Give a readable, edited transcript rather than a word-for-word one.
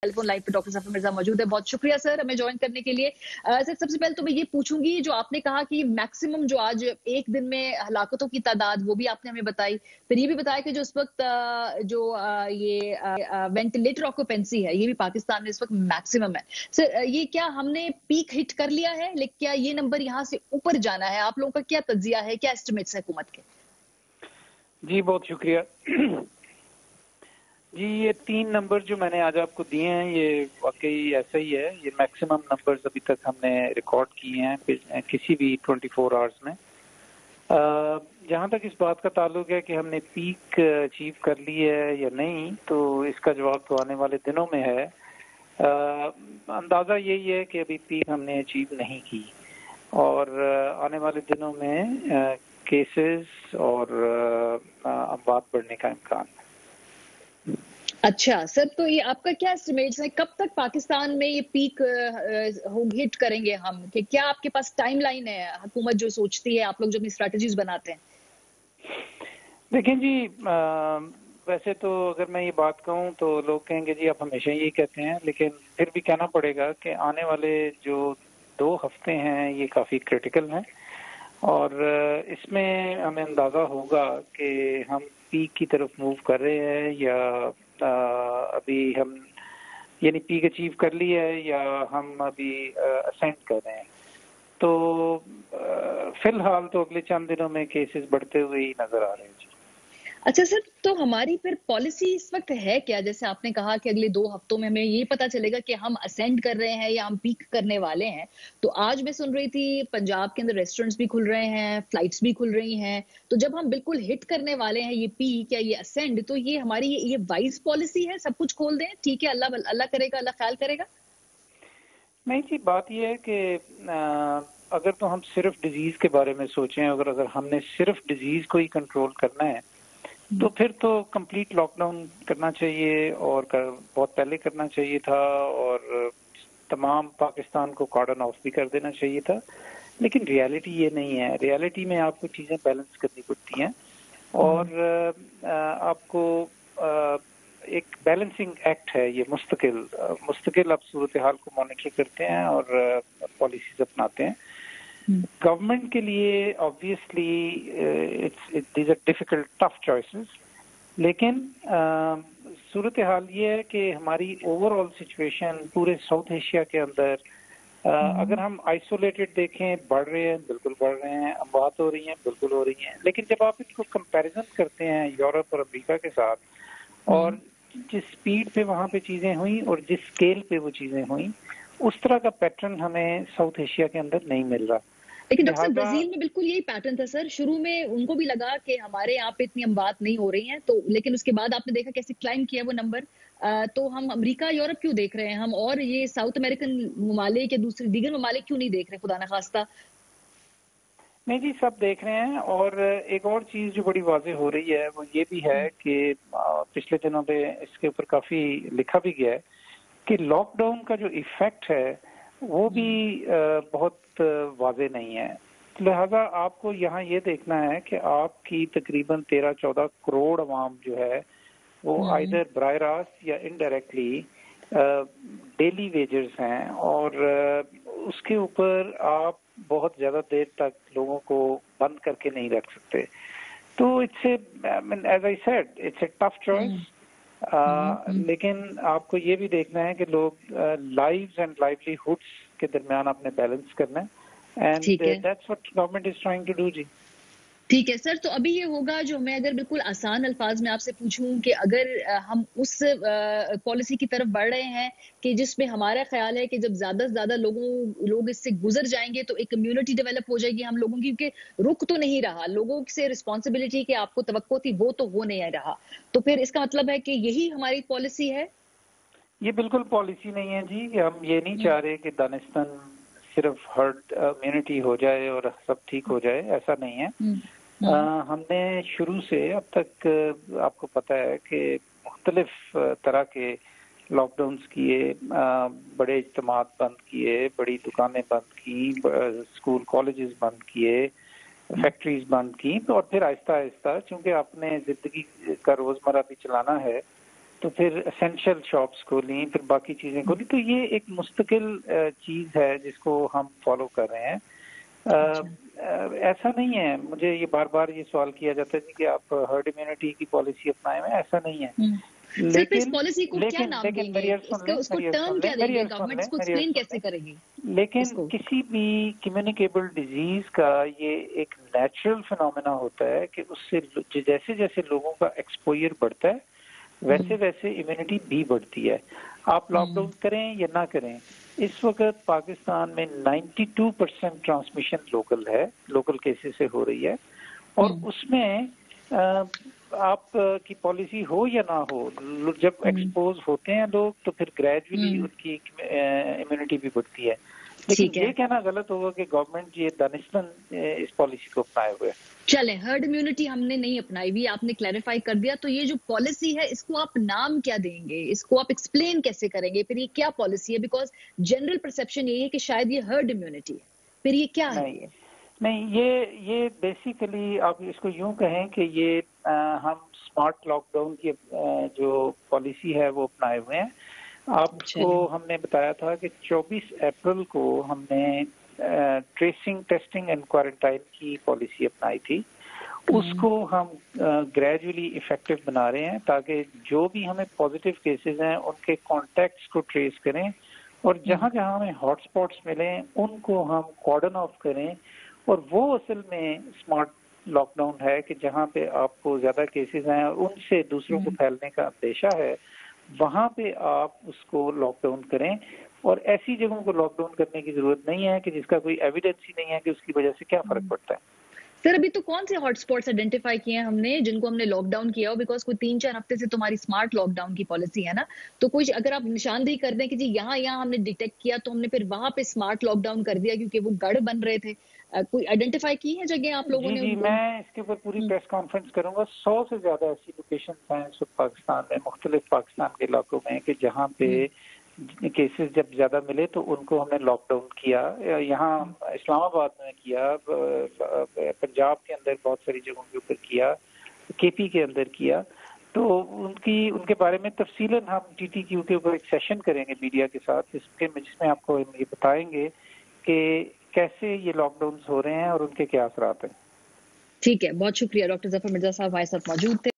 Telephone line पे doctor सफर मिर्जा मौजूद है। बहुत शुक्रिया सर हमें ज्वाइन करने के लिए। सर सबसे पहले तो मैं ये पूछूंगी, जो आपने कहा कि मैक्सिमम जो आज एक दिन में हलाकतों की तादाद, वो भी आपने हमें बताई, फिर ये भी बताया कि जो इस वक्त ये वेंटिलेटर ऑक्यूपेंसी है, ये भी पाकिस्तान में इस वक्त मैक्सिमम है। सर ये क्या हमने पीक हिट कर लिया है, लेकिन क्या ये नंबर यहाँ से ऊपर जाना है? आप लोगों का क्या तज्जिया है, क्या एस्टिमेट्स है हुकूमत के? जी बहुत शुक्रिया जी। ये 3 नंबर जो मैंने आज आपको दिए हैं, ये वाकई ऐसा ही है। ये मैक्सिमम नंबर्स अभी तक हमने रिकॉर्ड किए हैं किसी भी 24 आवर्स में। जहाँ तक इस बात का ताल्लुक है कि हमने पीक अचीव कर ली है या नहीं, तो इसका जवाब तो आने वाले दिनों में है। अंदाज़ा यही है कि अभी पीक हमने अचीव नहीं की, और आने वाले दिनों में केसेस और अमवात बढ़ने का इम्कान है। अच्छा सर, तो ये आपका क्या एस्टिमेट्स है, कब तक पाकिस्तान में ये पीक हिट करेंगे हम? कि क्या आपके पास टाइम लाइन है, हुकूमत जो सोचती है, आप लोग जो अपनी स्ट्रेटजीज बनाते हैं? देखें जी, वैसे तो अगर मैं ये बात कहूँ तो लोग कहेंगे जी आप हमेशा यही कहते हैं, लेकिन फिर भी कहना पड़ेगा कि आने वाले जो 2 हफ्ते हैं ये काफ़ी क्रिटिकल हैं, और इसमें हमें अंदाज़ा होगा कि हम पीक की तरफ मूव कर रहे हैं या अभी हम यानी पीक अचीव कर ली है या हम अभी असेंड कर रहे हैं। तो फिलहाल तो अगले चंद दिनों में केसेस बढ़ते हुए ही नजर आ रहे हैं। अच्छा सर, तो हमारी फिर पॉलिसी इस वक्त है क्या? जैसे आपने कहा कि अगले 2 हफ्तों में हमें ये पता चलेगा कि हम असेंड कर रहे हैं या हम पीक करने वाले हैं। तो आज मैं सुन रही थी पंजाब के अंदर रेस्टोरेंट्स भी खुल रहे हैं, फ्लाइट्स भी खुल रही हैं। तो जब हम बिल्कुल हिट करने वाले हैं ये पीक या ये असेंड, तो ये हमारी ये वाइज पॉलिसी है, सब कुछ खोल दें, ठीक है, अल्लाह अल्लाह करेगा, अल्लाह ख्याल करेगा? नहीं जी, बात यह है कि अगर तो हम सिर्फ डिजीज के बारे में सोचें, अगर हमने सिर्फ डिजीज को ही कंट्रोल करना है, तो फिर तो कंप्लीट लॉकडाउन करना चाहिए, और बहुत पहले करना चाहिए था, और तमाम पाकिस्तान को कॉर्डन ऑफ भी कर देना चाहिए था। लेकिन रियलिटी ये नहीं है। रियलिटी में आपको चीज़ें बैलेंस करनी पड़ती हैं, और आपको एक बैलेंसिंग एक्ट है ये मुस्तकिल आप सूरत हाल को मॉनिटर करते हैं और पॉलिसीज अपनाते हैं। गवर्नमेंट के लिए obviously these are difficult tough choices, लेकिन सूरत हाल ये है कि हमारी ओवरऑल सिचुएशन पूरे साउथ एशिया के अंदर अगर हम आइसोलेटेड देखें, बढ़ रहे हैं, बिल्कुल बढ़ रहे हैं, अमवात हो रही हैं, बिल्कुल हो रही हैं। लेकिन जब आप इनको कंपैरिजन करते हैं यूरोप और अमेरिका के साथ, और जिस स्पीड पे वहाँ पे चीजें हुई और जिस स्केल पे वो चीजें हुई, उस तरह का पैटर्न हमें साउथ एशिया के अंदर नहीं मिल रहा। लेकिन डॉक्टर साहब, ब्राजील में बिल्कुल यही पैटर्न था सर। शुरू में उनको भी लगा कि हमारे यहाँ पे इतनी अमवात नहीं हो रही हैं, तो लेकिन उसके बाद आपने देखा कैसे क्लाइम किया वो नंबर। तो हम अमेरिका यूरोप क्यों देख रहे हैं हम, और ये साउथ अमेरिकन ममालिक या दूसरे दीगर ममालिक क्यों नहीं देख रहे, खुदा न खास्ता? नहीं जी, सब देख रहे हैं। और एक और चीज जो बड़ी वाज़ेह हो रही है वो ये भी है कि पिछले दिनों पे इसके ऊपर काफी लिखा भी गया है कि लॉकडाउन का जो इफेक्ट है वो भी बहुत वाज़ेह नहीं है। लिहाजा आपको यहाँ ये देखना है कि आपकी तकरीबन 13-14 करोड़ अवाम जो है वो आइदर बराह रास्त या इनडायरेक्टली डेली वेजर्स हैं, और उसके ऊपर आप बहुत ज्यादा देर तक लोगों को बंद करके नहीं रख सकते। तो it's as I said, it's a tough choice. लेकिन आपको ये भी देखना है कि लोग लाइव्स एंड लाइवलीहुड्स के दरमियान अपने बैलेंस करना है, and that's what government is trying to do जी। ठीक है सर, तो अभी ये होगा जो मैं अगर बिल्कुल आसान अल्फाज में आपसे पूछूं कि अगर हम उस पॉलिसी की तरफ बढ़ रहे हैं कि जिसमें हमारा ख्याल है कि जब ज्यादा से ज्यादा लोग इससे गुजर जाएंगे तो एक कम्युनिटी डेवलप हो जाएगी हम लोगों की, क्योंकि रुक तो नहीं रहा, लोगों से रिस्पॉन्सिबिलिटी की आपको तवक्को थी वो तो हो नहीं रहा। तो फिर इसका मतलब है कि यही हमारी पॉलिसी है? ये बिल्कुल पॉलिसी नहीं है जी। हम ये नहीं चाह रहे कि दानिस्तान सिर्फ हर्ड इम्यूनिटी हो जाए और सब ठीक हो जाए, ऐसा नहीं है। हमने शुरू से अब तक आपको पता है कि मुख्तलिफ तरह के लॉकडाउन्स किए, बड़े इज्तिमात बंद किए, बड़ी दुकानें बंद की, स्कूल कॉलेजेस बंद किए, फैक्ट्रीज बंद की, और फिर आहिस्ता आहिस्ता चूंकि अपने जिंदगी का रोजमर्रा भी चलाना है, تو پھر اسینشل شاپس کھولیں، پھر باقی چیزیں کھولیں. تو یہ ایک مستقل چیز ہے جس کو ہم فالو کر رہے ہیں. ایسا نہیں ہے، مجھے یہ بار بار یہ سوال کیا جاتا ہے کہ آپ ہرڈ امیونٹی کی پالیسی اپنائے ہوئے، ایسا نہیں ہے. لیکن کسی بھی کمیونیکیبل ڈیزیز کا یہ ایک نیچرل فنومینا ہوتا ہے کہ اس سے جیسے جیسے لوگوں کا ایکسپوئر بڑھتا ہے ویسے ویسے امیونٹی بھی بڑھتی ہے. آپ لاک ڈاؤن کریں یا نہ کریں، اس وقت پاکستان میں 92% ٹرانسمیشن لوکل کیسز سے ہو رہی ہے. اور اس میں آپ کی پالیسی ہو یا نہ ہو، جب ایکسپوز ہوتے ہیں لوگ تو پھر گریجولی ان کی امیونٹی بھی بڑھتی ہے. لیکن یہ کہنا غلط ہوگا کہ گورنمنٹ یہ دانشمند اس پالیسی کو اپنائے ہوئے. چلیں، ہرڈ امیونٹی ہم نے نہیں اپنائی ہوئی، آپ نے کلیریفائی کر دیا. تو یہ جو پالیسی ہے اس کو آپ نام کیا دیں گے، اس کو آپ ایکسپلین کیسے کریں گے؟ پھر یہ کیا پالیسی ہے؟ بیکاز جنرل پرسپشن یہی ہے کہ شاید یہ ہرڈ امیونٹی ہے، پھر یہ کیا ہے؟ نہیں، یہ بیسیکلی آپ اس کو یوں کہیں کہ یہ ہم اسمارٹ لاک ڈاؤن کی جو پالیسی ہے وہ اپنائے ہوئے ہیں. آپ کو ہم نے بتایا تھا کہ 24 اپریل کو ہم نے ٹریسنگ، ٹیسٹنگ اینڈ کوارنٹائن کی پالیسی اپنائی تھی. اس کو ہم گریجولی افیکٹو بنا رہے ہیں تاکہ جو بھی ہمیں پازیٹیو کیسز ہیں ان کے کانٹیکٹس کو ٹریس کریں، اور جہاں جہاں ہمیں ہاٹ اسپاٹس ملیں ان کو ہم کارڈن آف کریں. اور وہ اصل میں اسمارٹ لاک ڈاؤن ہے کہ جہاں پہ آپ کو زیادہ کیسز ہیں اور ان سے دوسروں کو پھیلنے کا اندیشہ ہے، وہاں پہ آپ اس کو لاک ڈاؤن کریں. اور ایسی جگہوں کو لاک ڈاؤن کرنے کی ضرورت نہیں ہے کہ جس کا کوئی ایویڈنس ہی نہیں ہے کہ اس کی وجہ سے کیا فرق پڑتا ہے. سر ابھی تو کون سے ہاٹ اسپاٹس آئیڈینٹیفائی کیے ہیں ہم نے جن کو ہم نے لاک ڈاؤن کیا ہو؟ بیکاز کوئی 3-4 ہفتے سے تمہاری اسمارٹ لاک ڈاؤن کی پالیسی ہے نا، تو کچھ اگر آپ نشاندہی کر دیں کہ جی یہاں ہم نے ڈیٹیکٹ کیا تو ہم نے پھر وہاں پہ اسمارٹ لاک ڈاؤن کر دیا کیونکہ وہ گڑھ بن رہے تھے. کوئی آئیڈینٹیفائی کی ہے جگہ آپ لوگوں نے؟ جی میں اس کے اوپر پوری پریس کانفرنس کروں گا. 100 سے زیادہ ایسی لوکیشنز ہیں اس وقت پاکستان میں، مختلف پاکستان کے علاقوں میں، کہ جہاں پہ کیسز جب زیادہ ملے تو ان کو ہم نے لاک ڈاؤن کیا. یہاں اسلام آباد میں کیا، پنجاب کے اندر بہت ساری جگہوں کے اوپر کیا، کے پی کے اندر کیا. تو ان کے بارے میں تفصیلاً ہم ٹی ٹی کیو کے اوپر ایک سیشن کریں گے میڈیا کے ساتھ، جس میں آپ کو یہ بتائیں گے کہ کیسے یہ لاک ڈاؤنز ہو رہے ہیں اور ان کے کیا اثرات ہیں. ٹھیک ہے، بہت شکریہ. ڈاکٹر ظفر مرزا صاحب ہمارے ساتھ موجود تھے.